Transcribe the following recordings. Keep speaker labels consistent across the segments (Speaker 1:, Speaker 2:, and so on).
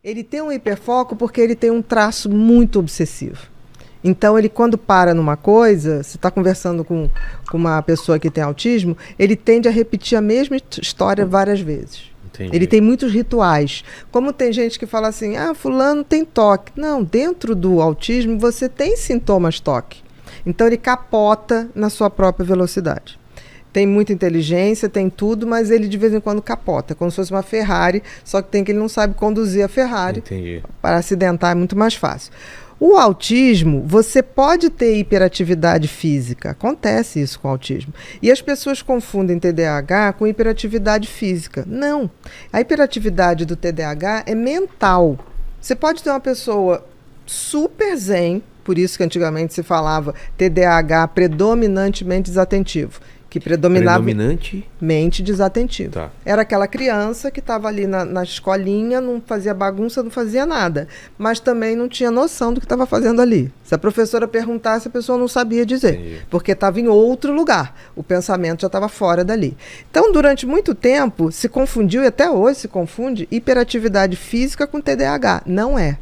Speaker 1: Ele tem um hiperfoco porque ele tem um traço muito obsessivo. Então, ele quando para numa coisa, você está conversando com uma pessoa que tem autismo, ele tende a repetir a mesma história várias vezes.
Speaker 2: Entendi.
Speaker 1: Ele tem muitos rituais. Como tem gente que fala assim, fulano tem toque. Não, dentro do autismo você tem sintomas toque. Então, ele capota na sua própria velocidade. Tem muita inteligência, tem tudo, mas ele de vez em quando capota, como se fosse uma Ferrari, só que ele não sabe conduzir a Ferrari.
Speaker 2: Entendi.
Speaker 1: Para acidentar é muito mais fácil. O autismo, você pode ter hiperatividade física, acontece isso com o autismo. E as pessoas confundem TDAH com hiperatividade física. Não, a hiperatividade do TDAH é mental. Você pode ter uma pessoa super zen, por isso que antigamente se falava TDAH predominantemente desatentivo. Que predominava mente desatentiva.
Speaker 2: Tá.
Speaker 1: Era aquela criança que estava ali na escolinha, não fazia bagunça, não fazia nada, mas também não tinha noção do que estava fazendo ali. Se a professora perguntasse, a pessoa não sabia dizer,
Speaker 2: Entendi.
Speaker 1: porque estava em outro lugar, o pensamento já estava fora dali. Então, durante muito tempo, se confundiu, e até hoje se confunde, hiperatividade física com TDAH. Não é.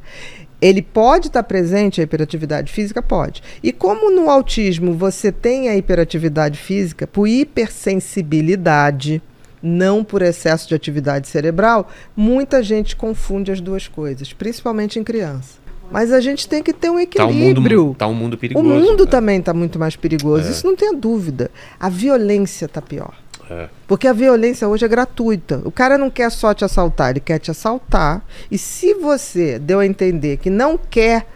Speaker 1: Ele pode estar presente, a hiperatividade física? Pode. E como no autismo você tem a hiperatividade física por hipersensibilidade, não por excesso de atividade cerebral, muita gente confunde as duas coisas, principalmente em criança. Mas a gente tem que ter um equilíbrio.
Speaker 2: Tá um mundo perigoso.
Speaker 1: O mundo também está muito mais perigoso,
Speaker 2: É.
Speaker 1: isso não tenha dúvida. A violência está pior.
Speaker 2: É.
Speaker 1: Porque a violência hoje é gratuita. O cara não quer só te assaltar, ele quer te assaltar. E se você deu a entender que não quer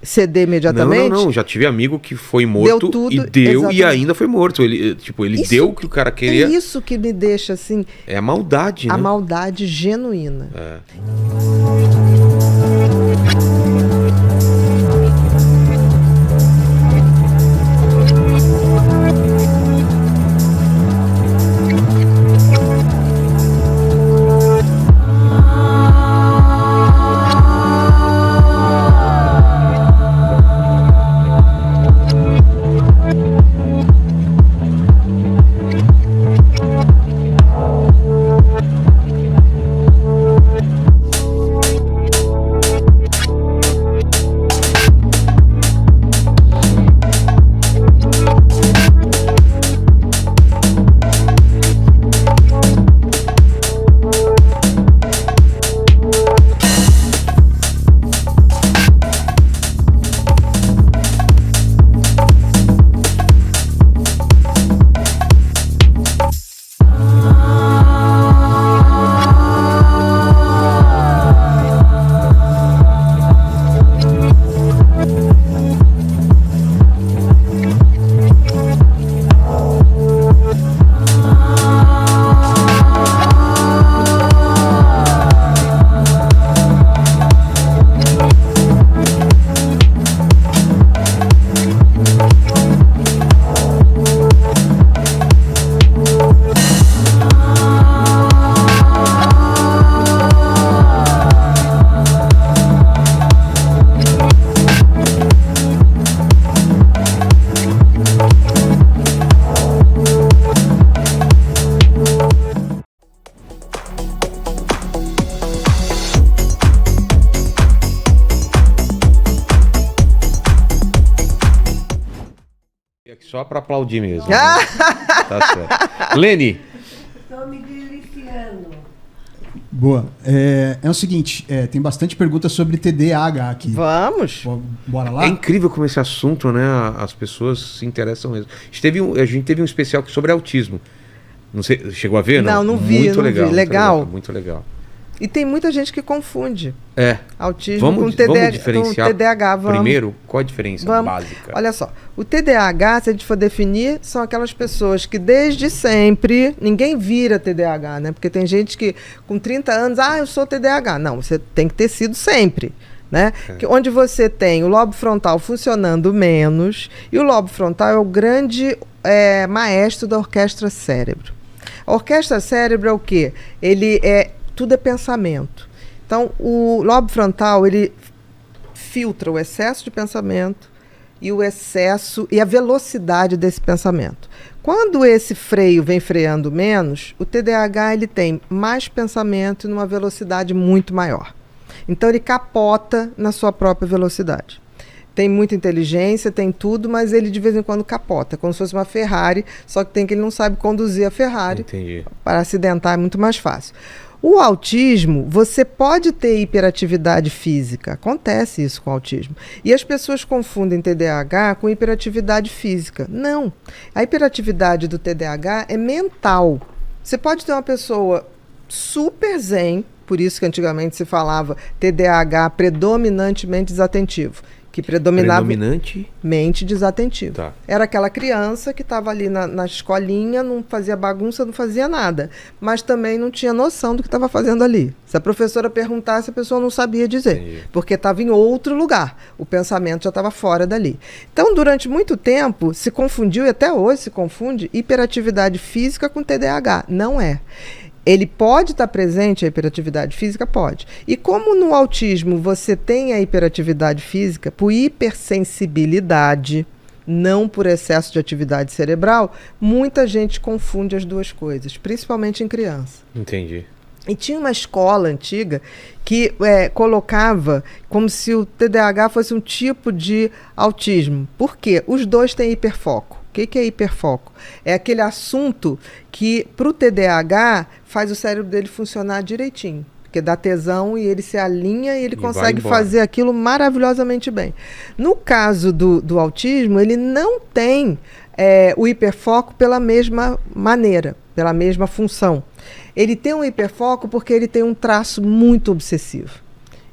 Speaker 1: ceder imediatamente...
Speaker 2: Não. Já tive amigo que foi morto
Speaker 1: tudo,
Speaker 2: e deu
Speaker 1: exatamente.
Speaker 2: E ainda foi morto. Ele
Speaker 1: Isso,
Speaker 2: deu o que o cara queria.
Speaker 1: É isso que me deixa assim...
Speaker 2: É a maldade, né?
Speaker 1: A maldade genuína.
Speaker 2: É. Só para aplaudir mesmo. Né? Tá certo. Lene.
Speaker 3: Estou me deliciando.
Speaker 4: Boa. É o seguinte, tem bastante perguntas sobre TDAH aqui.
Speaker 1: Vamos.
Speaker 4: Bora lá?
Speaker 2: É incrível como esse assunto, né? As pessoas se interessam mesmo. A gente teve um especial sobre autismo. Não sei, chegou a ver?
Speaker 1: Não vi.
Speaker 2: Muito legal.
Speaker 1: Legal.
Speaker 2: Muito legal.
Speaker 1: E tem muita gente que confunde autismo
Speaker 2: vamos diferenciar
Speaker 1: com TDAH.
Speaker 2: Primeiro, qual a diferença básica?
Speaker 1: Olha só, o TDAH, se a gente for definir, são aquelas pessoas que desde sempre, ninguém vira TDAH, né? Porque tem gente que com 30 anos, eu sou TDAH. Não, você tem que ter sido sempre. Né? Onde você tem o lobo frontal funcionando menos, e o lobo frontal é o grande maestro da orquestra cérebro. A orquestra cérebro é o quê? Tudo é pensamento. Então, o lobo frontal, ele filtra o excesso de pensamento e o excesso e a velocidade desse pensamento. Quando esse freio vem freando menos, o TDAH ele tem mais pensamento e numa velocidade muito maior. Então ele capota na sua própria velocidade. Tem muita inteligência, tem tudo, mas ele de vez em quando capota, como se fosse uma Ferrari, só que tem que ele não sabe conduzir a Ferrari.
Speaker 2: Entendi.
Speaker 1: Para acidentar é muito mais fácil. O autismo, você pode ter hiperatividade física, acontece isso com o autismo. E as pessoas confundem TDAH com hiperatividade física. Não, a hiperatividade do TDAH é mental. Você pode ter uma pessoa super zen, por isso que antigamente se falava TDAH predominantemente desatentivo. Que predominava mente desatentivo.
Speaker 2: Tá.
Speaker 1: Era aquela criança que estava ali na escolinha, não fazia bagunça, não fazia nada, mas também não tinha noção do que estava fazendo ali. Se a professora perguntasse, a pessoa não sabia dizer,
Speaker 2: Entendi.
Speaker 1: porque estava em outro lugar, o pensamento já estava fora dali. Então, durante muito tempo, se confundiu, e até hoje se confunde, hiperatividade física com TDAH. Não é. Ele pode estar presente, a hiperatividade física pode. E como no autismo você tem a hiperatividade física por hipersensibilidade, não por excesso de atividade cerebral, muita gente confunde as duas coisas, principalmente em criança.
Speaker 2: Entendi.
Speaker 1: E tinha uma escola antiga que colocava como se o TDAH fosse um tipo de autismo. Por quê? Os dois têm hiperfoco. O que é hiperfoco? É aquele assunto que, para o TDAH, faz o cérebro dele funcionar direitinho. Porque dá tesão e ele se alinha e ele consegue fazer aquilo maravilhosamente bem. No caso do autismo, ele não tem o hiperfoco pela mesma maneira, pela mesma função. Ele tem um hiperfoco porque ele tem um traço muito obsessivo.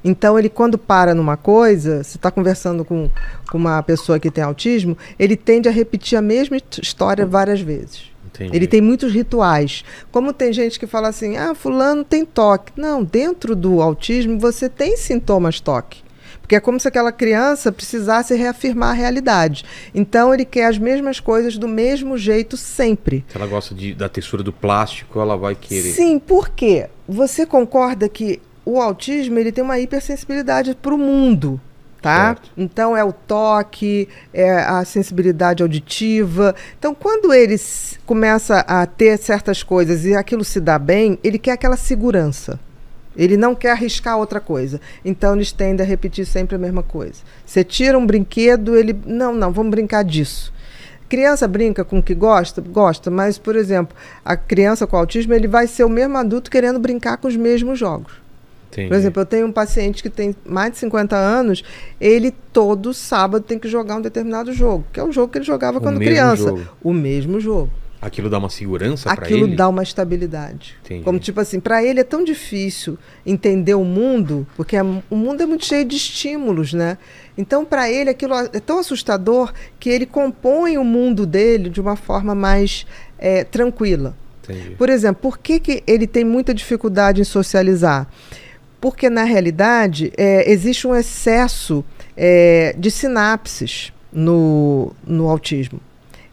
Speaker 1: Então, ele quando para numa coisa, você está conversando com uma pessoa que tem autismo, ele tende a repetir a mesma história várias vezes.
Speaker 2: Entendi.
Speaker 1: Ele tem muitos rituais. Como tem gente que fala assim, fulano tem toque. Não, dentro do autismo você tem sintomas toque. Porque é como se aquela criança precisasse reafirmar a realidade. Então, ele quer as mesmas coisas do mesmo jeito sempre.
Speaker 2: Se ela gosta da textura do plástico, ela vai querer.
Speaker 1: Sim, por quê? Você concorda que o autismo ele tem uma hipersensibilidade para o mundo, tá?
Speaker 2: Certo.
Speaker 1: Então é o toque, é a sensibilidade auditiva. Então quando ele começa a ter certas coisas e aquilo se dá bem, ele quer aquela segurança. Ele não quer arriscar outra coisa. Então eles tendem a repetir sempre a mesma coisa. Você tira um brinquedo, ele... Não, vamos brincar disso. Criança brinca com o que gosta, mas, por exemplo, a criança com autismo, ele vai ser o mesmo adulto querendo brincar com os mesmos jogos.
Speaker 2: Entendi.
Speaker 1: Por exemplo, eu tenho um paciente que tem mais de 50 anos, ele todo sábado tem que jogar um determinado jogo, que é o jogo que ele jogava quando criança.
Speaker 2: Jogo.
Speaker 1: O mesmo jogo.
Speaker 2: Aquilo dá uma segurança para ele?
Speaker 1: Aquilo dá uma estabilidade.
Speaker 2: Entendi.
Speaker 1: Como tipo assim, para ele é tão difícil entender o mundo, porque o mundo é muito cheio de estímulos, né? Então, para ele, aquilo é tão assustador que ele compõe o mundo dele de uma forma mais tranquila.
Speaker 2: Entendi.
Speaker 1: Por exemplo, por que ele tem muita dificuldade em socializar? Porque, na realidade, existe um excesso de sinapses no autismo.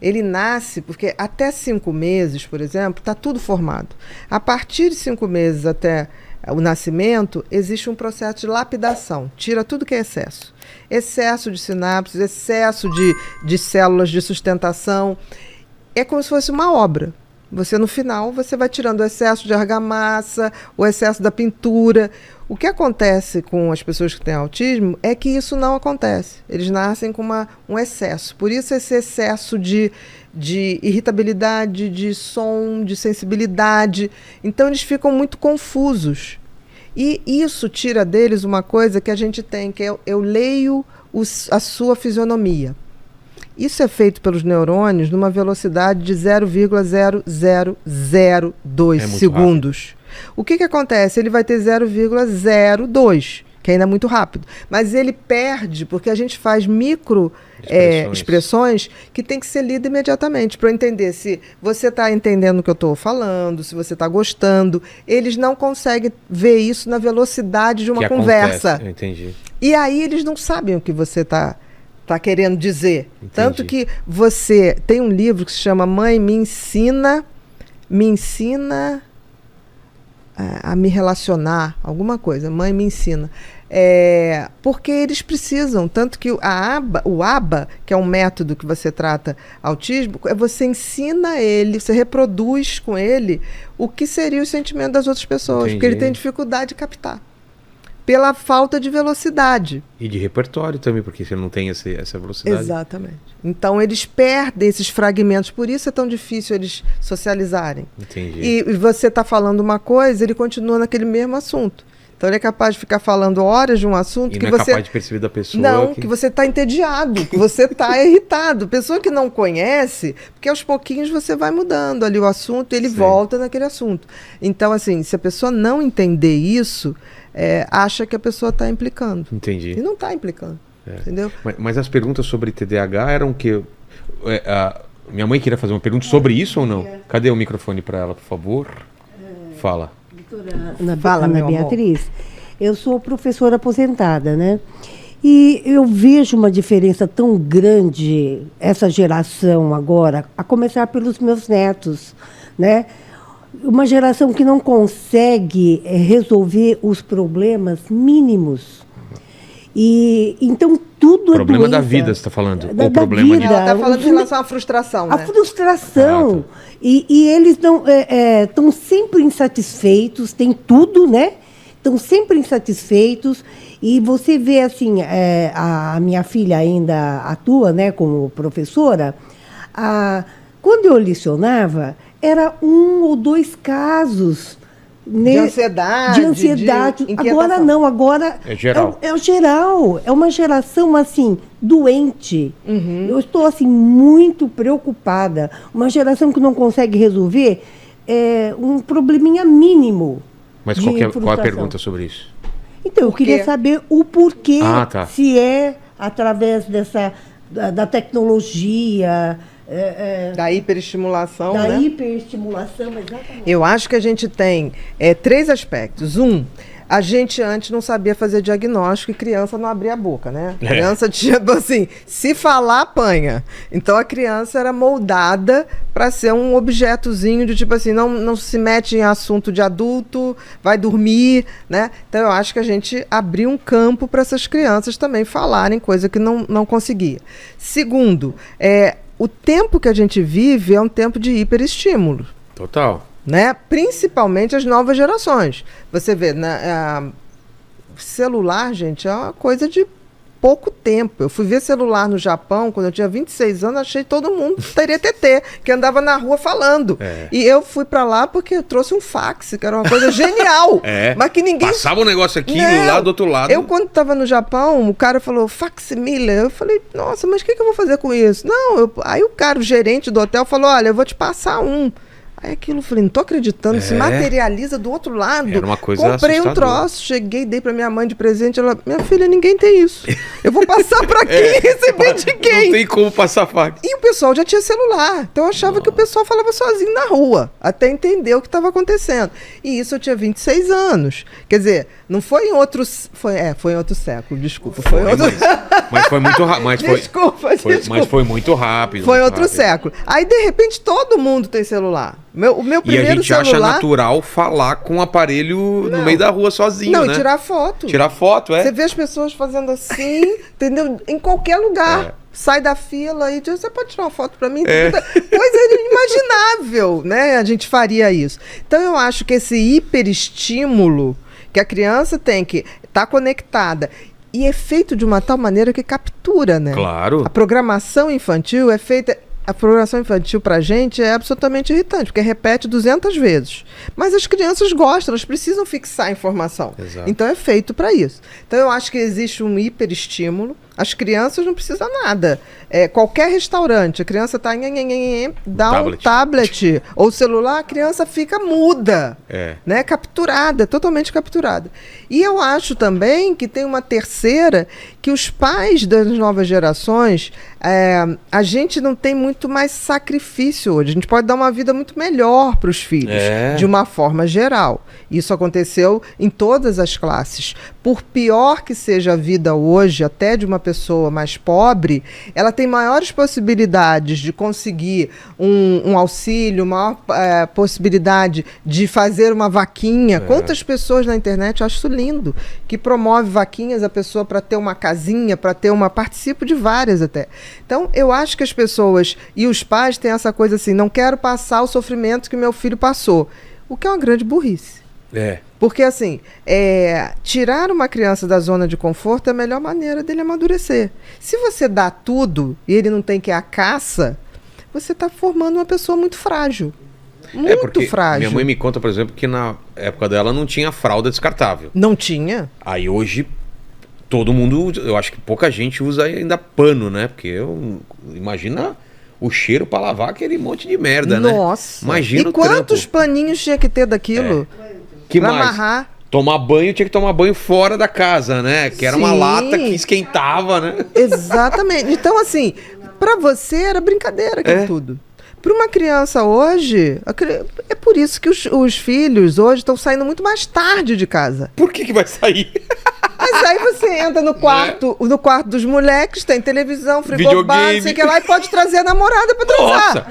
Speaker 1: Ele nasce porque até 5 meses, por exemplo, está tudo formado. A partir de 5 meses até o nascimento, existe um processo de lapidação. Tira tudo que é excesso. Excesso de sinapses, excesso de células de sustentação. É como se fosse uma obra. Você, no final, você vai tirando o excesso de argamassa, o excesso da pintura. O que acontece com as pessoas que têm autismo é que isso não acontece. Eles nascem com um excesso. Por isso, esse excesso de irritabilidade, de som, de sensibilidade. Então, eles ficam muito confusos. E isso tira deles uma coisa que a gente tem, que é eu leio a sua fisionomia. Isso é feito pelos neurônios numa velocidade de 0,0002 segundos. Rápido. O que acontece? Ele vai ter 0,02, que ainda é muito rápido. Mas ele perde, porque a gente faz micro expressões que tem que ser lida imediatamente, para eu entender se você está entendendo o que eu estou falando, se você está gostando. Eles não conseguem ver isso na velocidade de uma conversa.
Speaker 2: Eu entendi.
Speaker 1: E aí eles não sabem o que você está querendo dizer.
Speaker 2: Entendi.
Speaker 1: Tanto que você tem um livro que se chama Mãe Me Ensina a me relacionar, alguma coisa, Mãe Me Ensina. Porque eles precisam, tanto que o ABA, que é um método que você trata autismo, você ensina ele, você reproduz com ele o que seria o sentimento das outras pessoas,
Speaker 2: Entendi.
Speaker 1: porque ele tem dificuldade de captar. pela falta de velocidade.
Speaker 2: E de repertório também, porque você não tem essa velocidade.
Speaker 1: Exatamente. Então eles perdem esses fragmentos, por isso é tão difícil eles socializarem.
Speaker 2: Entendi.
Speaker 1: E você está falando uma coisa, ele continua naquele mesmo assunto. Então ele é capaz de ficar falando horas de um assunto
Speaker 2: E
Speaker 1: que
Speaker 2: não é
Speaker 1: você...
Speaker 2: capaz de perceber da pessoa
Speaker 1: Não, que você está entediado, que você está irritado. Pessoa que não conhece, porque aos pouquinhos você vai mudando ali o assunto e ele
Speaker 2: Sim.
Speaker 1: volta naquele assunto. Então, assim, se a pessoa não entender isso, acha que a pessoa está implicando.
Speaker 2: Entendi.
Speaker 1: E não está implicando, entendeu?
Speaker 2: Mas as perguntas sobre TDAH eram que... minha mãe queria fazer uma pergunta sobre isso ou não? Cadê o microfone para ela, por favor? Fala.
Speaker 3: Doutora
Speaker 1: Fala,
Speaker 3: Ana
Speaker 1: meu amor.
Speaker 3: Beatriz, eu sou professora aposentada, né? E eu vejo uma diferença tão grande, essa geração agora, a começar pelos meus netos, né? Uma geração que não consegue resolver os problemas mínimos. E então tudo
Speaker 2: Problema
Speaker 3: é doença.
Speaker 2: da vida, você está falando?
Speaker 3: Da
Speaker 2: Ou problema
Speaker 3: vida.
Speaker 2: de...
Speaker 1: Ela está falando em relação à frustração,
Speaker 3: A
Speaker 1: né?
Speaker 3: frustração.
Speaker 2: Ah, tá.
Speaker 3: E eles estão sempre insatisfeitos, tem tudo, né? Estão sempre insatisfeitos. E você vê, assim, a minha filha ainda atua, né, como professora. Quando eu lecionava, era 1 ou 2 casos.
Speaker 1: De ansiedade.
Speaker 3: De ansiedade.
Speaker 1: de
Speaker 3: Agora
Speaker 1: inquietação.
Speaker 3: não, agora
Speaker 2: É geral.
Speaker 3: É o geral. É uma geração, assim, doente.
Speaker 1: Uhum.
Speaker 3: Eu estou, assim, muito preocupada. Uma geração que não consegue resolver um probleminha mínimo.
Speaker 2: Mas
Speaker 3: de
Speaker 2: qual é a
Speaker 3: frustração.
Speaker 2: pergunta sobre isso?
Speaker 3: Então, eu
Speaker 1: Por quê?
Speaker 3: queria saber o porquê,
Speaker 2: Ah, tá.
Speaker 3: se é através da tecnologia,
Speaker 1: Da hiperestimulação,
Speaker 3: da
Speaker 1: né?
Speaker 3: hiperestimulação, exatamente.
Speaker 1: Eu acho que a gente tem 3 aspectos. A gente antes não sabia fazer diagnóstico e criança não abria a boca, né? Criança tinha, assim, se falar, apanha. Então a criança era moldada para ser um objetozinho de tipo assim, não se mete em assunto de adulto, vai dormir, né? Então eu acho que a gente abriu um campo para essas crianças também falarem, coisa que não conseguia. Segundo, o tempo que a gente vive é um tempo de hiperestímulo.
Speaker 2: Total.
Speaker 1: Né? Principalmente as novas gerações. Você vê, celular, gente, é uma coisa de pouco tempo. Eu fui ver celular no Japão, quando eu tinha 26 anos, achei que todo mundo teria TT, que andava na rua falando. E eu fui pra lá porque eu trouxe um fax, que era uma coisa genial, mas que ninguém...
Speaker 2: Passava um negócio aqui,
Speaker 1: Não.
Speaker 2: lá do outro lado.
Speaker 1: Eu, quando estava no Japão, o cara falou facsimile. Eu falei, nossa, mas o que eu vou fazer com isso? Não, aí o cara, o gerente do hotel, falou, olha, eu vou te passar um. Aí aquilo, eu falei, não tô acreditando, se materializa do outro lado.
Speaker 2: Era uma coisa
Speaker 1: Comprei um
Speaker 2: assustadora.
Speaker 1: troço, cheguei, dei pra minha mãe de presente, ela, minha filha, ninguém tem isso. Eu vou passar pra quem? Receber de quem?
Speaker 2: Não tem como passar fax.
Speaker 1: E o pessoal já tinha celular, então eu achava que o pessoal falava sozinho na rua, até entender o que estava acontecendo. E isso eu tinha 26 anos. Quer dizer, não foi em outro... Foi em outro século, desculpa. Foi em outro...
Speaker 2: Mas foi muito rápido.
Speaker 1: Desculpa.
Speaker 2: Mas foi muito rápido.
Speaker 1: Foi
Speaker 2: muito
Speaker 1: outro
Speaker 2: rápido.
Speaker 1: século. Aí, de repente, todo mundo tem celular. O meu
Speaker 2: E a
Speaker 1: primeiro
Speaker 2: gente acha
Speaker 1: celular...
Speaker 2: natural falar com o aparelho no
Speaker 1: Não.
Speaker 2: meio da rua sozinho,
Speaker 1: Não,
Speaker 2: né?
Speaker 1: e tirar foto.
Speaker 2: Tirar foto,
Speaker 1: Você vê as pessoas fazendo assim, entendeu? Em qualquer lugar. Sai da fila e diz, você pode tirar uma foto pra mim? Coisa inimaginável, né? A gente faria isso. Então, eu acho que esse hiperestímulo que a criança tem que estar conectada e é feito de uma tal maneira que captura, né?
Speaker 2: Claro.
Speaker 1: A programação infantil é feita... A programação infantil pra gente é absolutamente irritante, porque repete 200 vezes. Mas as crianças gostam, elas precisam fixar a informação.
Speaker 2: Exato.
Speaker 1: Então é feito para isso. Então eu acho que existe um hiperestímulo. As crianças não precisam nada. Qualquer restaurante, a criança está dá um tablet ou celular, a criança fica muda, né? Capturada, totalmente capturada. E eu acho também que tem uma terceira, que os pais das novas gerações, a gente não tem muito mais sacrifício hoje. A gente pode dar uma vida muito melhor para os filhos, de uma forma geral. Isso aconteceu em todas as classes. Por pior que seja a vida hoje, até de uma pessoa mais pobre, ela tem maiores possibilidades de conseguir um auxílio, maior possibilidade de fazer uma vaquinha. Quantas pessoas na internet, eu acho isso lindo, que promove vaquinhas a pessoa para ter uma casinha, para ter participo de várias até. Então, eu acho que as pessoas e os pais têm essa coisa assim, não quero passar o sofrimento que meu filho passou, o que é uma grande burrice. Porque, assim, tirar uma criança da zona de conforto é a melhor maneira dele amadurecer. Se você dá tudo e ele não tem que ir à caça, você está formando uma pessoa muito frágil. Muito frágil.
Speaker 2: Minha mãe me conta, por exemplo, que na época dela não tinha fralda descartável.
Speaker 1: Não tinha?
Speaker 2: Aí hoje, todo mundo, eu acho que pouca gente usa ainda pano, né? Porque imagina o cheiro pra lavar aquele monte de merda, né?
Speaker 1: Nossa.
Speaker 2: Imagina
Speaker 1: e quantos paninhos tinha que ter daquilo?
Speaker 2: Que
Speaker 1: pra
Speaker 2: mais?
Speaker 1: amarrar.
Speaker 2: Tomar banho, tinha que tomar banho fora da casa, né? Que era uma
Speaker 1: Sim.
Speaker 2: lata que esquentava, né?
Speaker 1: Exatamente. Então, assim, pra você era brincadeira aquilo tudo. Para uma criança hoje, é por isso que os filhos hoje estão saindo muito mais tarde de casa.
Speaker 2: Por que vai sair?
Speaker 1: Mas aí você entra no quarto dos moleques, tem televisão, frigobar, não sei o que lá, e pode trazer a namorada pra transar.
Speaker 2: Nossa.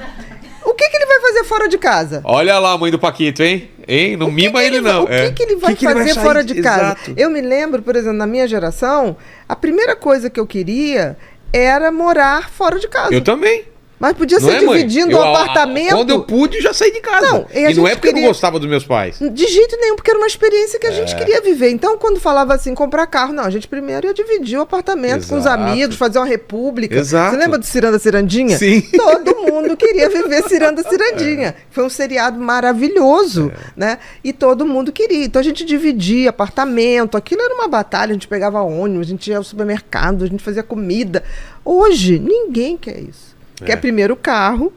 Speaker 1: O que ele vai fazer fora de casa?
Speaker 2: Olha lá a mãe do Paquito, hein? Não mima ele não.
Speaker 1: O que ele vai fazer fora de casa?
Speaker 2: Exato.
Speaker 1: Eu me lembro, por exemplo, na minha geração, a primeira coisa que eu queria era morar fora de casa.
Speaker 2: Eu também.
Speaker 1: Mas podia
Speaker 2: Não
Speaker 1: ser
Speaker 2: mãe?
Speaker 1: dividindo o apartamento.
Speaker 2: Quando eu pude, já saí de casa.
Speaker 1: Não,
Speaker 2: e não é porque eu não gostava dos meus pais.
Speaker 1: De jeito nenhum, porque era uma experiência que a gente queria viver. Então, quando falava assim, comprar carro, não, a gente primeiro ia dividir o apartamento com os amigos, fazer uma república.
Speaker 2: Exato.
Speaker 1: Você lembra do Ciranda Cirandinha?
Speaker 2: Sim.
Speaker 1: Todo mundo queria viver Ciranda Cirandinha. Foi um seriado maravilhoso, né? E todo mundo queria. Então, a gente dividia apartamento, aquilo era uma batalha, a gente pegava ônibus, a gente ia ao supermercado, a gente fazia comida. Hoje, ninguém quer isso. Quer primeiro o carro,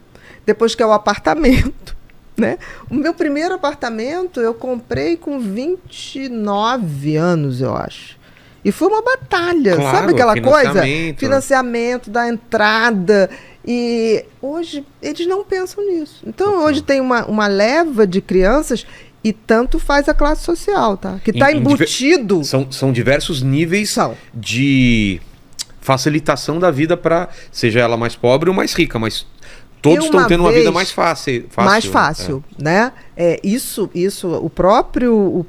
Speaker 1: depois quer o apartamento, né? O meu primeiro apartamento eu comprei com 29 anos, eu acho. E foi uma batalha,
Speaker 2: Claro,
Speaker 1: sabe aquela coisa?
Speaker 2: financiamento.
Speaker 1: Financiamento da entrada. E hoje eles não pensam nisso. Então hoje tem uma leva de crianças e tanto faz a classe social, tá? Que está embutido.
Speaker 2: São diversos níveis de facilitação da vida para seja ela mais pobre ou mais rica, mas todos estão tendo uma vida mais fácil.
Speaker 1: Mais fácil, né? Isso, o próprio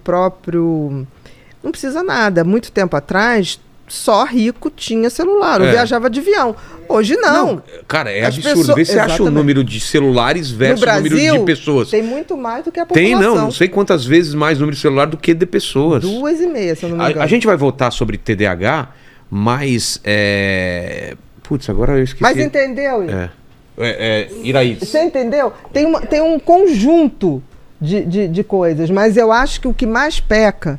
Speaker 1: não precisa nada. Muito tempo atrás, só rico tinha celular, ou viajava de avião. Hoje não.
Speaker 2: Cara, é
Speaker 1: As
Speaker 2: absurdo.
Speaker 1: pessoas-
Speaker 2: Vê se você acha o
Speaker 1: Exatamente.
Speaker 2: número de celulares versus o número de pessoas.
Speaker 1: Tem muito mais do que a população.
Speaker 2: Tem, não sei quantas vezes mais número de celular do que de pessoas.
Speaker 1: 2,5, se eu não me engano.
Speaker 2: A gente vai voltar sobre TDAH, mas putz, agora eu esqueci.
Speaker 1: Mas entendeu, Igor?
Speaker 2: Iraídes.
Speaker 1: Você entendeu? Tem um conjunto de coisas, mas eu acho que o que mais peca,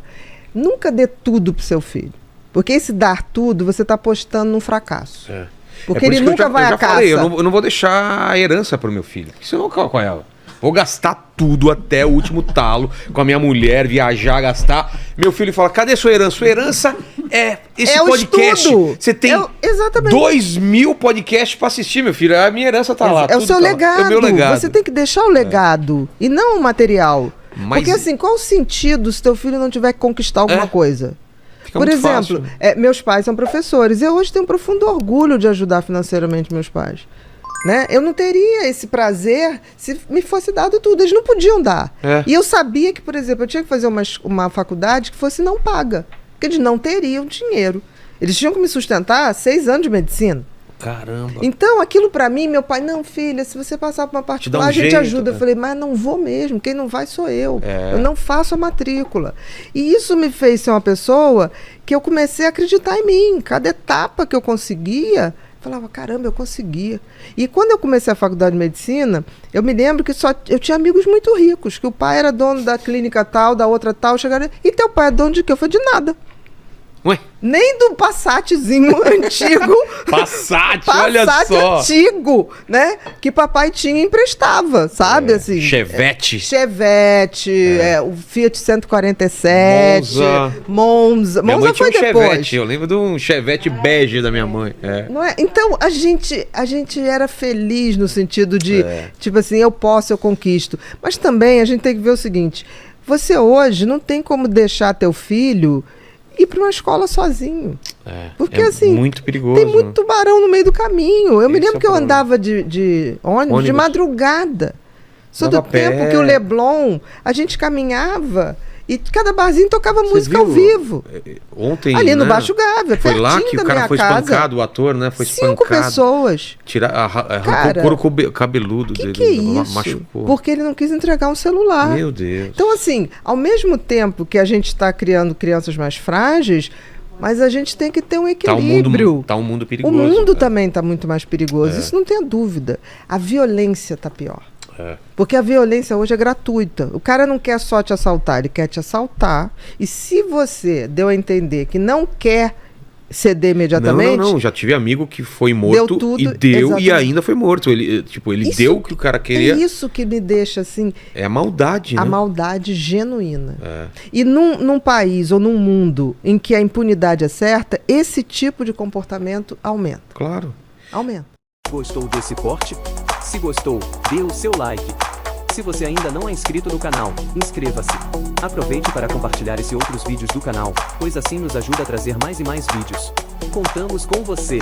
Speaker 1: nunca dê tudo pro seu filho. Porque esse dar tudo, você está apostando num fracasso. Porque
Speaker 2: por
Speaker 1: ele
Speaker 2: isso que
Speaker 1: nunca vai
Speaker 2: eu já
Speaker 1: à caça.
Speaker 2: falei, eu não vou deixar a herança pro meu filho. Porque senão eu não com ela. Vou gastar tudo até o último talo com a minha mulher, viajar, gastar. Meu filho fala, cadê sua herança? Sua herança é esse
Speaker 1: É o
Speaker 2: podcast.
Speaker 1: estudo.
Speaker 2: Você tem
Speaker 1: Exatamente.
Speaker 2: 2.000 podcasts pra assistir, meu filho. A minha herança tá lá.
Speaker 1: É o
Speaker 2: tudo
Speaker 1: seu
Speaker 2: tá lá.
Speaker 1: legado.
Speaker 2: É o meu legado.
Speaker 1: Você tem que deixar o legado e não o material.
Speaker 2: Mas-
Speaker 1: Porque assim, qual o sentido se teu filho não tiver que conquistar alguma coisa?
Speaker 2: Fica
Speaker 1: Por
Speaker 2: muito
Speaker 1: exemplo,
Speaker 2: fácil.
Speaker 1: meus pais são professores. Eu hoje tenho um profundo orgulho de ajudar financeiramente meus pais. Né? Eu não teria esse prazer se me fosse dado tudo. Eles não podiam dar. E eu sabia que, por exemplo, eu tinha que fazer uma faculdade que fosse não paga. Porque eles não teriam dinheiro. Eles tinham que me sustentar 6 anos de medicina.
Speaker 2: Caramba.
Speaker 1: Então, aquilo pra mim, meu pai, não, filha, se você passar por uma particular, a gente
Speaker 2: jeito,
Speaker 1: ajuda. Eu falei, mas não vou mesmo, quem não vai sou eu. Eu não faço a matrícula. E isso me fez ser uma pessoa que eu comecei a acreditar em mim. Cada etapa que eu conseguia, eu falava, caramba, eu conseguia. E quando eu comecei a faculdade de medicina, eu me lembro que eu tinha amigos muito ricos, que o pai era dono da clínica tal, da outra tal, chegaram, e teu pai é dono de quê? Eu falei, de nada.
Speaker 2: Ué?
Speaker 1: Nem do Passatzinho antigo.
Speaker 2: Passat, olha só.
Speaker 1: Antigo, né? Que papai tinha e emprestava, sabe? Assim,
Speaker 2: Chevette.
Speaker 1: o Fiat 147. Monza.
Speaker 2: Minha mãe
Speaker 1: Monza
Speaker 2: tinha
Speaker 1: foi
Speaker 2: um
Speaker 1: depois.
Speaker 2: Chevette. Eu lembro de um Chevette bege da minha mãe.
Speaker 1: Não é? Então, a gente era feliz no sentido de, tipo assim, eu posso, eu conquisto. Mas também a gente tem que ver o seguinte, você hoje não tem como deixar teu filho ir para uma escola sozinho. Porque assim,
Speaker 2: muito perigoso.
Speaker 1: tem muito tubarão no meio do caminho. Eu me
Speaker 2: Esse
Speaker 1: lembro
Speaker 2: é o
Speaker 1: que eu
Speaker 2: problema.
Speaker 1: andava de ônibus de madrugada. Sou do
Speaker 2: Andava a pé.
Speaker 1: tempo que o Leblon, a gente caminhava E cada barzinho tocava
Speaker 2: Você
Speaker 1: música ao
Speaker 2: viu?
Speaker 1: vive.
Speaker 2: Ontem,
Speaker 1: Ali no
Speaker 2: né?
Speaker 1: Baixo Gávea,
Speaker 2: Foi lá
Speaker 1: pertinho
Speaker 2: que
Speaker 1: da
Speaker 2: o cara
Speaker 1: minha
Speaker 2: foi
Speaker 1: casa.
Speaker 2: espancado, o ator, né? Foi
Speaker 1: 5
Speaker 2: espancado.
Speaker 1: pessoas.
Speaker 2: Arrancou
Speaker 1: Cara,
Speaker 2: o couro cabeludo dele.
Speaker 1: Que é isso?
Speaker 2: Machucou.
Speaker 1: Porque ele não quis entregar um celular.
Speaker 2: Meu Deus.
Speaker 1: Então, assim, ao mesmo tempo que a gente está criando crianças mais frágeis, mas a gente tem que ter um equilíbrio.
Speaker 2: Tá um mundo
Speaker 1: O
Speaker 2: perigoso.
Speaker 1: mundo
Speaker 2: né?
Speaker 1: também está muito mais perigoso, isso não tenha dúvida. A violência está pior. Porque a violência hoje é gratuita. O cara não quer só te assaltar, ele quer te assaltar. E se você deu a entender que não quer ceder imediatamente...
Speaker 2: Não. Já tive amigo que foi morto
Speaker 1: deu tudo,
Speaker 2: e deu
Speaker 1: exatamente.
Speaker 2: e ainda foi morto. Ele
Speaker 1: Isso-
Speaker 2: deu o que o cara queria.
Speaker 1: É isso que me deixa, assim...
Speaker 2: É a maldade, né?
Speaker 1: A maldade genuína. E num país ou num mundo em que a impunidade é certa, esse tipo de comportamento aumenta.
Speaker 2: Claro.
Speaker 1: Aumenta.
Speaker 5: Gostou desse corte? Se gostou, dê o seu like. Se você ainda não é inscrito no canal, inscreva-se. Aproveite para compartilhar esse e outros vídeos do canal, pois assim nos ajuda a trazer mais e mais vídeos. Contamos com você!